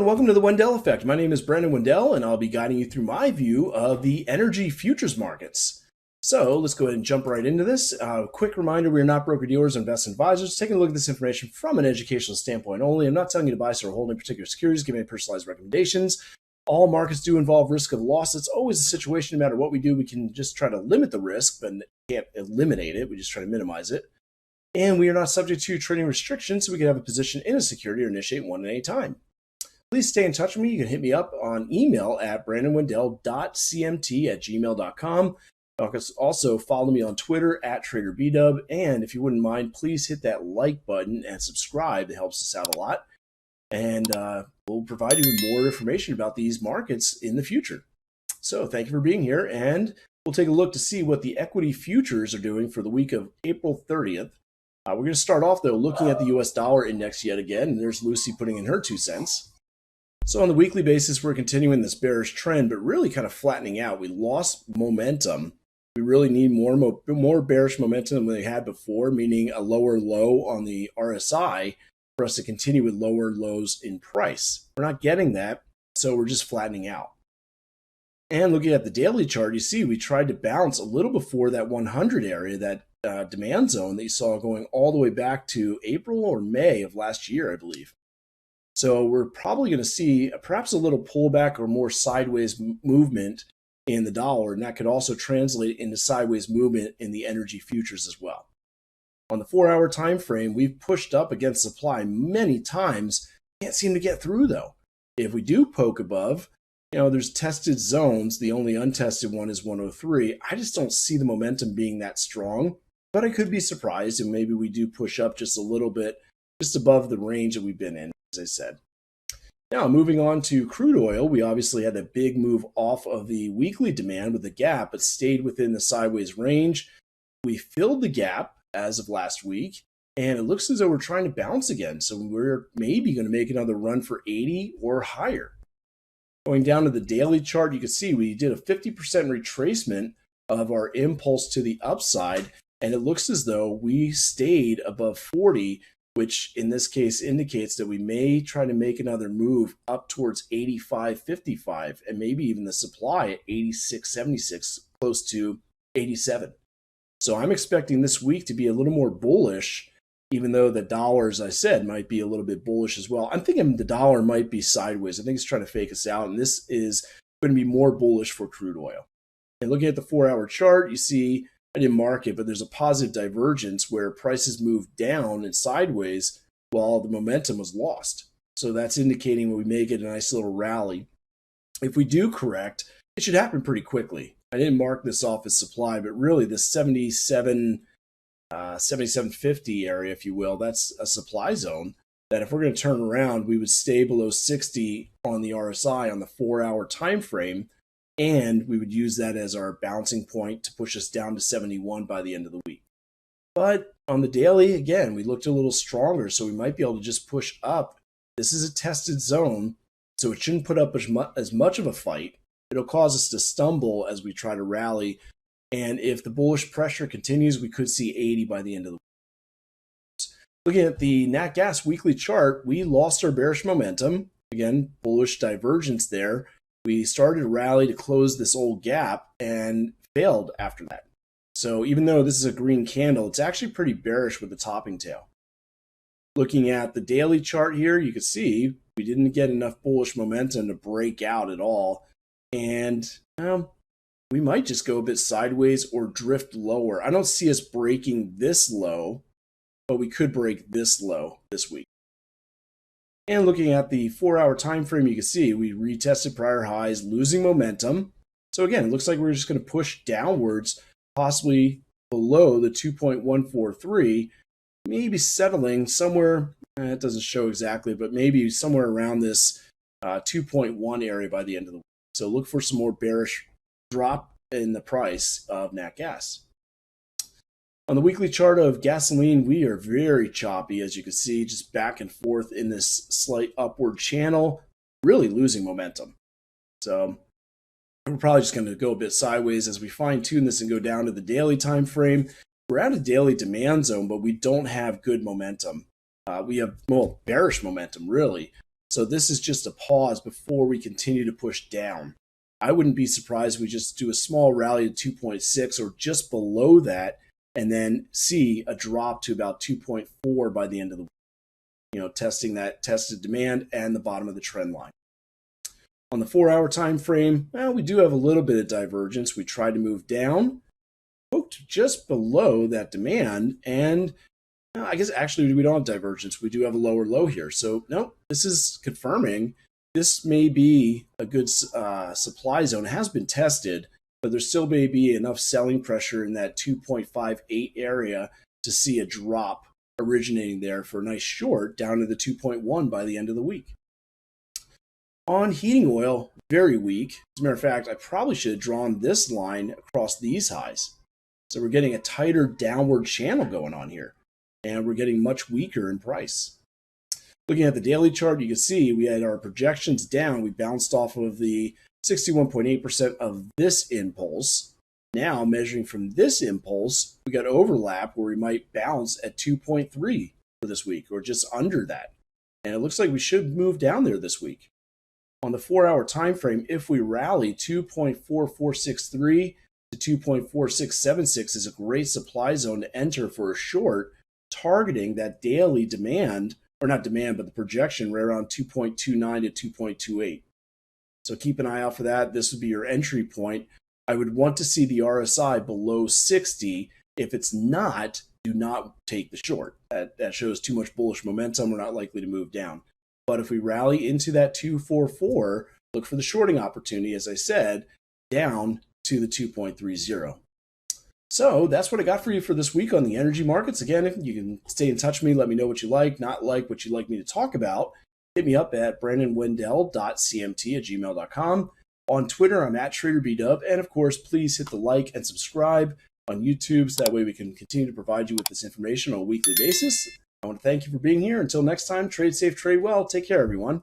and welcome to the Wendell Effect. My name is Brandon Wendell, and I'll be guiding you through my view of the energy futures markets. So let's go ahead and jump right into this. Quick reminder, we are not broker-dealers or investment advisors. Taking a look at this information from an educational standpoint only. I'm not telling you to buy or hold any particular securities, giving any personalized recommendations. All markets do involve risk of loss. It's always a situation, no matter what we do, we can just try to limit the risk, but can't eliminate it. We just try to minimize it. And we are not subject to trading restrictions, so we can have a position in a security or initiate one at any time. Please stay in touch with me. You can hit me up on email at brandonwendell.cmt@gmail.com. You can also follow me on Twitter at TraderBdub. And if you wouldn't mind, please hit that like button and subscribe. It helps us out a lot. And we'll provide you with more information about these markets in the future. So thank you for being here. And we'll take a look to see what the equity futures are doing for the week of April 30th. We're going to start off, though, looking at the US dollar index yet again. And there's Lucy putting in her 2 cents. So on the weekly basis, we're continuing this bearish trend, but really kind of flattening out. We lost momentum. We really need more bearish momentum than we had before, meaning a lower low on the RSI for us to continue with lower lows in price. We're not getting that, so we're just flattening out. And looking at the daily chart, you see we tried to bounce a little before that 100 area, that demand zone that you saw going all the way back to April or May of last year, I believe. So we're probably going to see perhaps a little pullback or more sideways movement in the dollar, and that could also translate into sideways movement in the energy futures as well. On the 4-hour time frame, we've pushed up against supply many times. Can't seem to get through, though. If we do poke above, there's tested zones. The only untested one is 103. I just don't see the momentum being that strong, but I could be surprised, and maybe we do push up just a little bit, just above the range that we've been in, as I said. Now, moving on to crude oil, we obviously had a big move off of the weekly demand with the gap, but stayed within the sideways range. We filled the gap as of last week, and it looks as though we're trying to bounce again. So we're maybe going to make another run for 80 or higher. Going down to the daily chart, you can see we did a 50% retracement of our impulse to the upside, and it looks as though we stayed above 40, which in this case indicates that we may try to make another move up towards 85.55 and maybe even the supply at 86.76, close to 87. So I'm expecting this week to be a little more bullish, even though the dollar, as I said, might be a little bit bullish as well. I'm thinking the dollar might be sideways. I think it's trying to fake us out, and this is going to be more bullish for crude oil. And looking at the 4-hour chart, you see I didn't mark it, but there's a positive divergence where prices moved down and sideways while the momentum was lost. So that's indicating we may get a nice little rally. If we do correct, it should happen pretty quickly. I didn't mark this off as supply, but really the 77.50 area, if you will, that's a supply zone that if we're going to turn around, we would stay below 60 on the RSI on the 4-hour time frame. And we would use that as our bouncing point to push us down to 71 by the end of the week. But on the daily, again, we looked a little stronger, so we might be able to just push up. This is a tested zone, so it shouldn't put up as much of a fight. It'll cause us to stumble as we try to rally. And if the bullish pressure continues, we could see 80 by the end of the week. Looking at the Nat Gas weekly chart, we lost our bearish momentum. Again, bullish divergence there. We started a rally to close this old gap and failed after that. So even though this is a green candle, it's actually pretty bearish with the topping tail. Looking at the daily chart here, you can see we didn't get enough bullish momentum to break out at all. And we might just go a bit sideways or drift lower. I don't see us breaking this low, but we could break this low this week. And looking at the 4-hour time frame, you can see we retested prior highs, losing momentum. So again, it looks like we're just going to push downwards, possibly below the 2.143, maybe settling somewhere, it doesn't show exactly, but maybe somewhere around this 2.1 area by the end of the week. So look for some more bearish drop in the price of nat gas. On the weekly chart of gasoline, we are very choppy, as you can see, just back and forth in this slight upward channel, really losing momentum. So we're probably just going to go a bit sideways as we fine tune this and go down to the daily time frame. We're at a daily demand zone, but we don't have good momentum. We have, well, bearish momentum, really. So this is just a pause before we continue to push down. I wouldn't be surprised if we just do a small rally to 2.6 or just below that, and then see a drop to about 2.4 by the end of the week. Testing that tested demand and the bottom of the trend line. On the 4-hour time frame, we do have a little bit of divergence. We tried to move down, hooked just below that demand, and I guess actually we don't have divergence. We do have a lower low here. So no, this is confirming this may be a good supply zone. It has been tested, but there still may be enough selling pressure in that 2.58 area to see a drop originating there for a nice short down to the 2.1 by the end of the week. On heating oil, very weak. As a matter of fact, I probably should have drawn this line across these highs. So we're getting a tighter downward channel going on here, and we're getting much weaker in price. Looking at the daily chart, you can see we had our projections down. We bounced off of the 61.8% of this impulse. Now, measuring from this impulse, we got overlap where we might bounce at 2.3 for this week, or just under that. And it looks like we should move down there this week. On the 4-hour time frame, if we rally 2.4463 to 2.4676 is a great supply zone to enter for a short, targeting that daily demand, or not demand, but the projection right around 2.29 to 2.28. So keep an eye out for that. This would be your entry point. I would want to see the RSI below 60. If it's not, do not take the short. That shows too much bullish momentum. We're not likely to move down. But if we rally into that 244, look for the shorting opportunity, as I said, down to the 2.30. So that's what I got for you for this week on the energy markets. Again, you can stay in touch with me. Let me know what you like, not like, what you'd like me to talk about. Hit me up at brandonwendell.cmt@gmail.com. On Twitter, I'm at TraderBDub. And of course, please hit the like and subscribe on YouTube, so that way we can continue to provide you with this information on a weekly basis. I want to thank you for being here. Until next time, trade safe, trade well. Take care, everyone.